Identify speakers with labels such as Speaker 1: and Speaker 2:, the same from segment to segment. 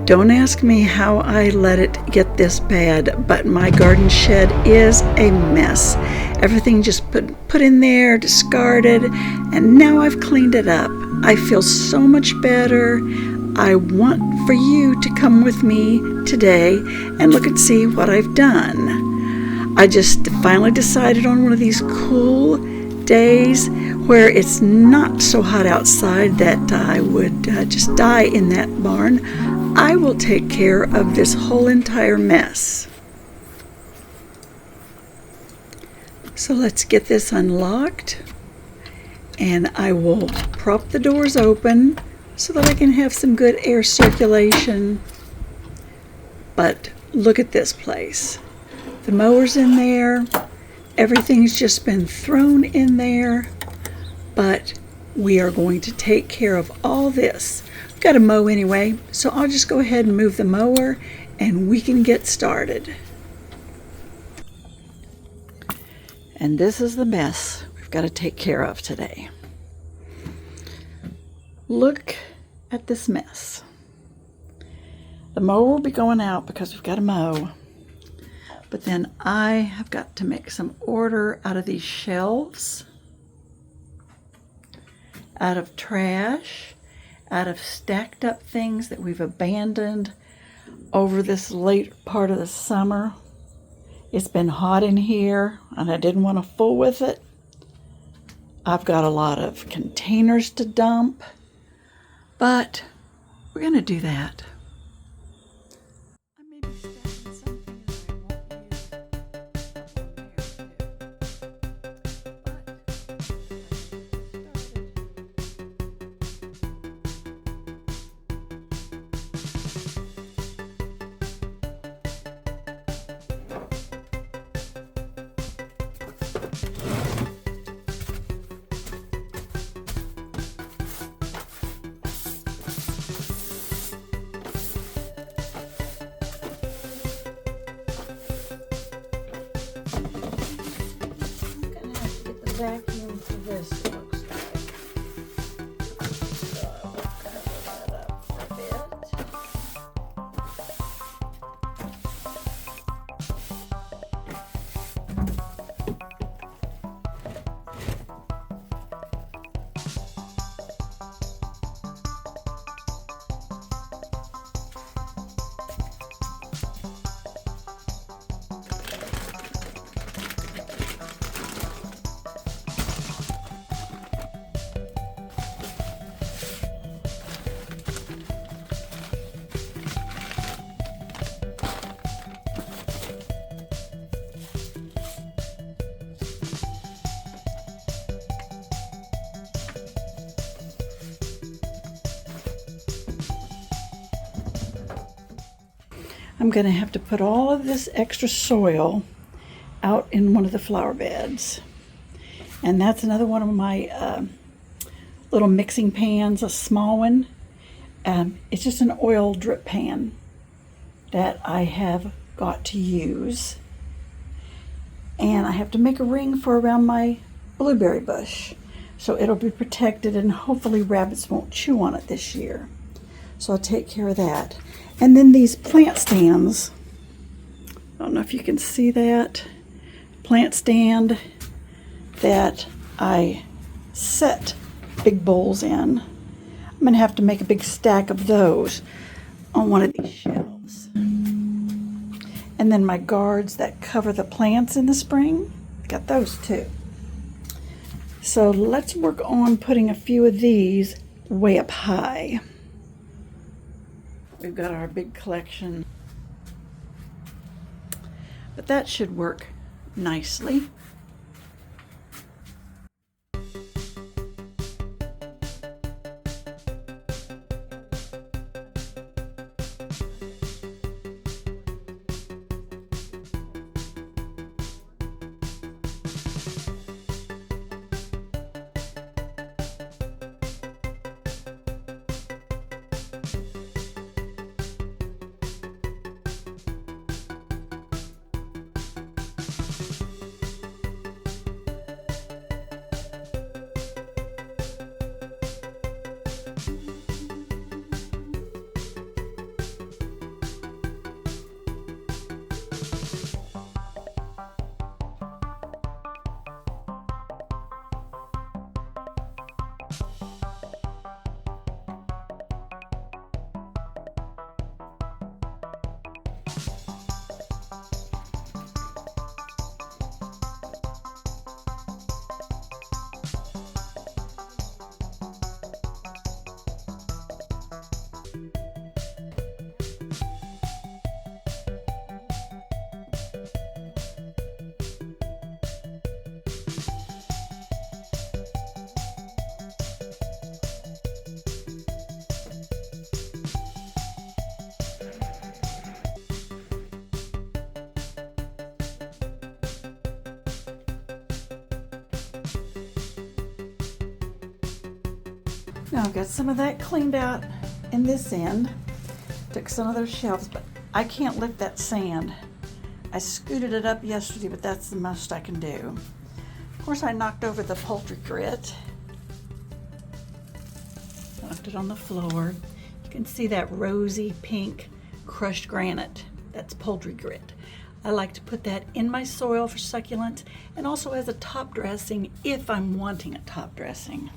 Speaker 1: Don't ask me how I let it get this bad, but my garden shed is a mess. Everything just put in there, discarded, and now I've cleaned it up. I feel so much better. I want for you to come with me today and look and see what I've done. I just finally decided on one of these cool days where it's not so hot outside that I would just die in that barn. I will take care of this whole entire mess. So let's get this unlocked, and I will prop the doors open so that I can have some good air circulation. But look at this place. The mower's in there. Everything's just been thrown in there. But we are going to take care of all this. We've got to mow anyway, so I'll just go ahead and move the mower and we can get started. And this is the mess we've got to take care of today. Look at this mess. The mower will be going out because we've got to mow. But then I have got to make some order out of these shelves, out of trash, out of stacked up things that we've abandoned over this late part of the summer. It's been hot in here and I didn't want to fool with it. I've got a lot of containers to dump, but we're going to do that. Vacuum for this, looks like. So I'll cover that up for a bit. I'm going to have to put all of this extra soil out in one of the flower beds. And that's another one of my little mixing pans, a small one. It's just an oil drip pan that I have got to use. And I have to make a ring for around my blueberry bush, so it'll be protected and hopefully rabbits won't chew on it this year. So I'll take care of that. And then these plant stands, I don't know if you can see that, plant stand that I set big bowls in. I'm going to have to make a big stack of those on one of these shelves. And then my guards that cover the plants in the spring, got those too. So let's work on putting a few of these way up high. We've got our big collection, but that should work nicely. Now I've got some of that cleaned out in this end. Took some of those shelves, but I can't lift that sand. I scooted it up yesterday, but that's the most I can do. Of course, I knocked over the poultry grit. Knocked it on the floor. You can see that rosy pink crushed granite. That's poultry grit. I like to put that in my soil for succulents and also as a top dressing if I'm wanting a top dressing.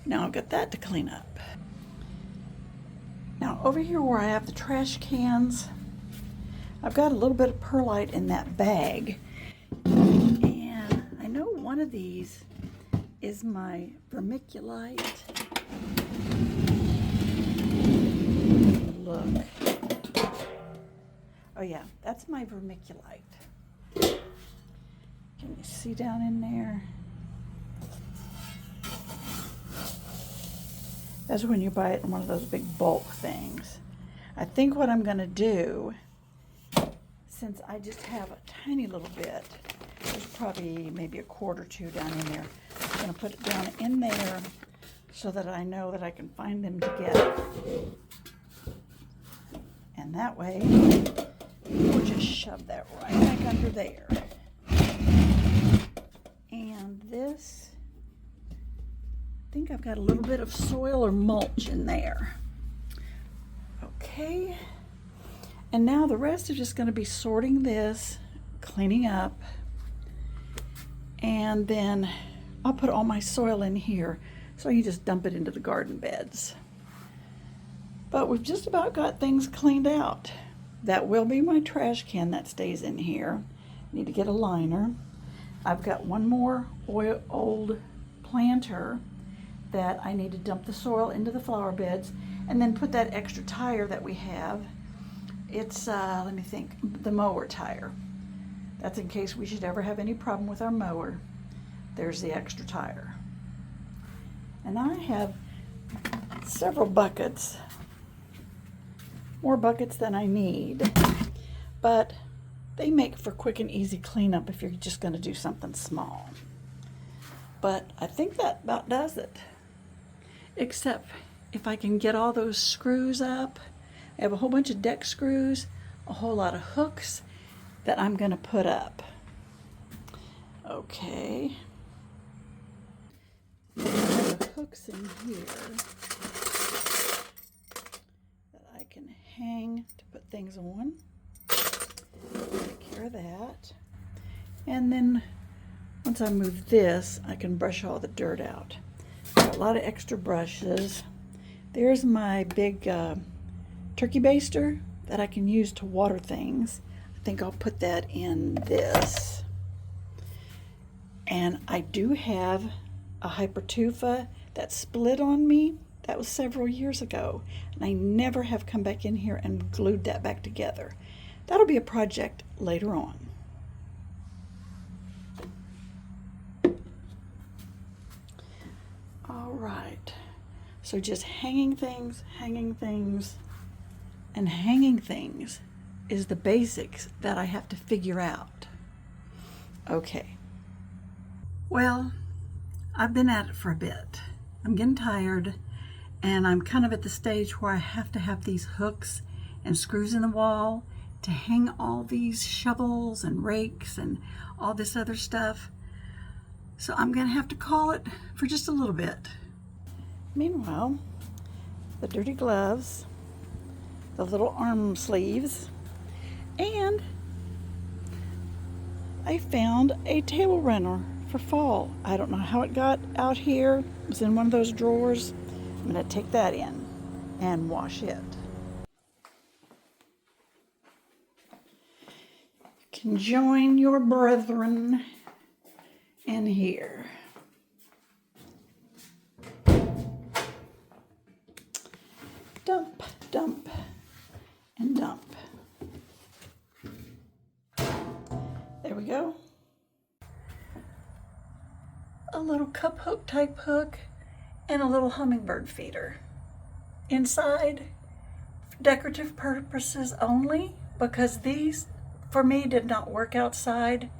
Speaker 1: Now I've got that to clean up. Now over here where I have the trash cans, I've got a little bit of perlite in that bag. And I know one of these is my vermiculite. Look. Oh yeah, that's my vermiculite. Can you see down in there? That's when you buy it in one of those big bulk things. I think what I'm gonna do, since I just have a tiny little bit, there's probably maybe a quart or two down in there. I'm gonna put it down in there so that I know that I can find them together. And that way, we'll just shove that right back under there. And this, I think I've got a little bit of soil or mulch in there. Okay. And now the rest is just going to be sorting this, cleaning up, and then I'll put all my soil in here so you just dump it into the garden beds. But we've just about got things cleaned out. That will be my trash can that stays in here. Need to get a liner. I've got one more old planter that I need to dump the soil into the flower beds and then put that extra tire that we have. It's, let me think, the mower tire. That's in case we should ever have any problem with our mower. There's the extra tire. And I have several buckets, more buckets than I need, but they make for quick and easy cleanup if you're just going to do something small. But I think that about does it. Except if I can get all those screws up. I have a whole bunch of deck screws, a whole lot of hooks that I'm going to put up. Okay. I have hooks in here that I can hang to put things on. Take care of that. And then once I move this, I can brush all the dirt out. Got a lot of extra brushes. There's my big turkey baster that I can use to water things. I think I'll put that in this. And I do have a hypertufa that split on me. That was several years ago. And I never have come back in here and glued that back together. That'll be a project later on. All right. So just hanging things, and hanging things is the basics that I have to figure out. Okay. Well, I've been at it for a bit. I'm getting tired, and I'm kind of at the stage where I have to have these hooks and screws in the wall to hang all these shovels and rakes and all this other stuff. So I'm going to have to call it for just a little bit. Meanwhile, the dirty gloves, the little arm sleeves, and I found a table runner for fall. I don't know how it got out here. It was in one of those drawers. I'm going to take that in and wash it. You can join your brethren in here. Dump, dump, and dump. There we go. A little cup hook type hook and a little hummingbird feeder. Inside, decorative purposes only, because these, for me, did not work outside.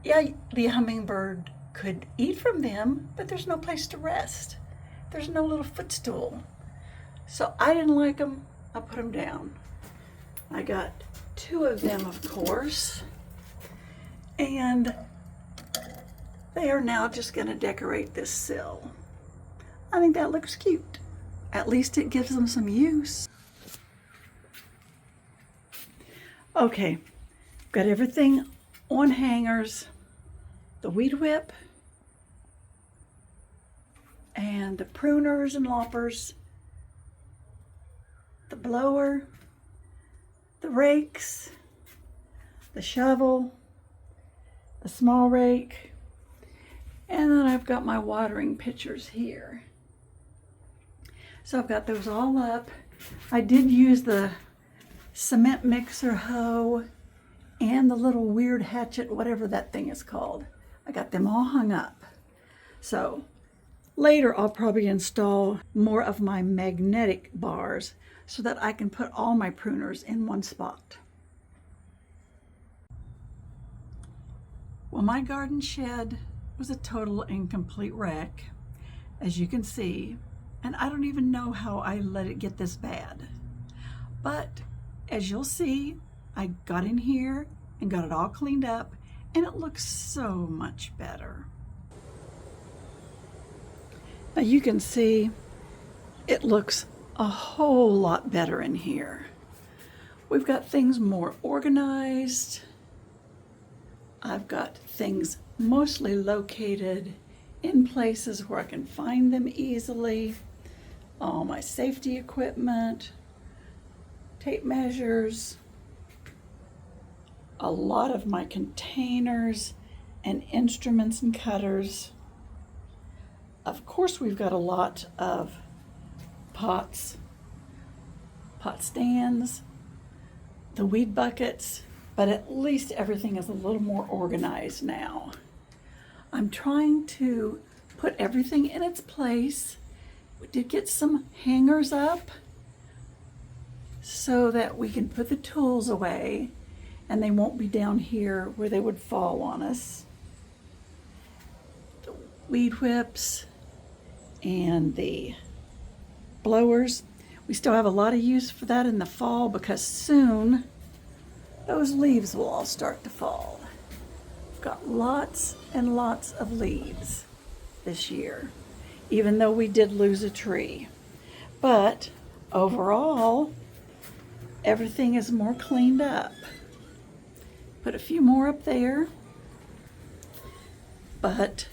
Speaker 1: Yeah, the hummingbird could eat from them, but there's no place to rest. There's no little footstool. So I didn't like them. I put them down. I got 2 of them, of course, and they are now just going to decorate this sill. I think that looks cute. At least it gives them some use. Okay, got everything on hangers. The weed whip and the pruners and loppers, the blower, the rakes, the shovel, the small rake, and then I've got my watering pitchers here. So I've got those all up. I did use the cement mixer hoe and the little weird hatchet, whatever that thing is called. I got them all hung up. So later I'll probably install more of my magnetic bars so that I can put all my pruners in one spot. Well, my garden shed was a total and complete wreck, as you can see, and I don't even know how I let it get this bad. But as you'll see, I got in here and got it all cleaned up, and it looks so much better. Now you can see it looks a whole lot better in here. We've got things more organized. I've got things mostly located in places where I can find them easily. All my safety equipment, tape measures, a lot of my containers and instruments and cutters. Of course, we've got a lot of pots, pot stands, the weed buckets, but at least everything is a little more organized now. I'm trying to put everything in its place. We did get some hangers up so that we can put the tools away and they won't be down here where they would fall on us. The weed whips and the blowers. We still have a lot of use for that in the fall because soon those leaves will all start to fall. We've got lots and lots of leaves this year, even though we did lose a tree. But overall, everything is more cleaned up. Put a few more up there, but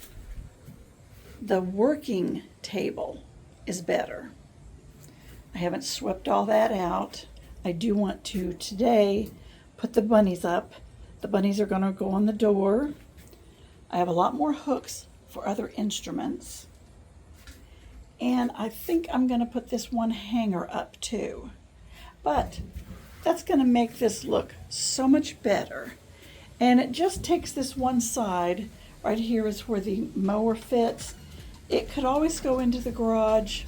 Speaker 1: the working table is better. I haven't swept all that out. I do want to today put the bunnies up. The bunnies are going to go on the door. I have a lot more hooks for other instruments. And I think I'm going to put this one hanger up too. But that's going to make this look so much better. And it just takes this one side. Right here is where the mower fits. It could always go into the garage.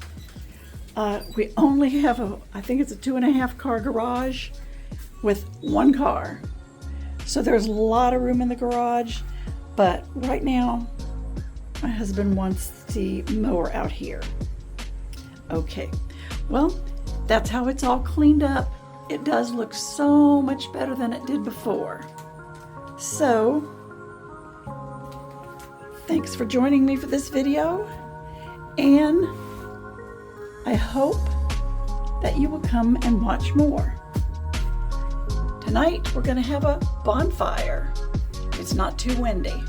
Speaker 1: We only have I think it's a 2.5 car garage with one car. So there's a lot of room in the garage, but right now my husband wants the mower out here. Okay, well, that's how it's all cleaned up. It does look so much better than it did before. So, thanks for joining me for this video, and I hope that you will come and watch more. Tonight, we're going to have a bonfire. It's not too windy.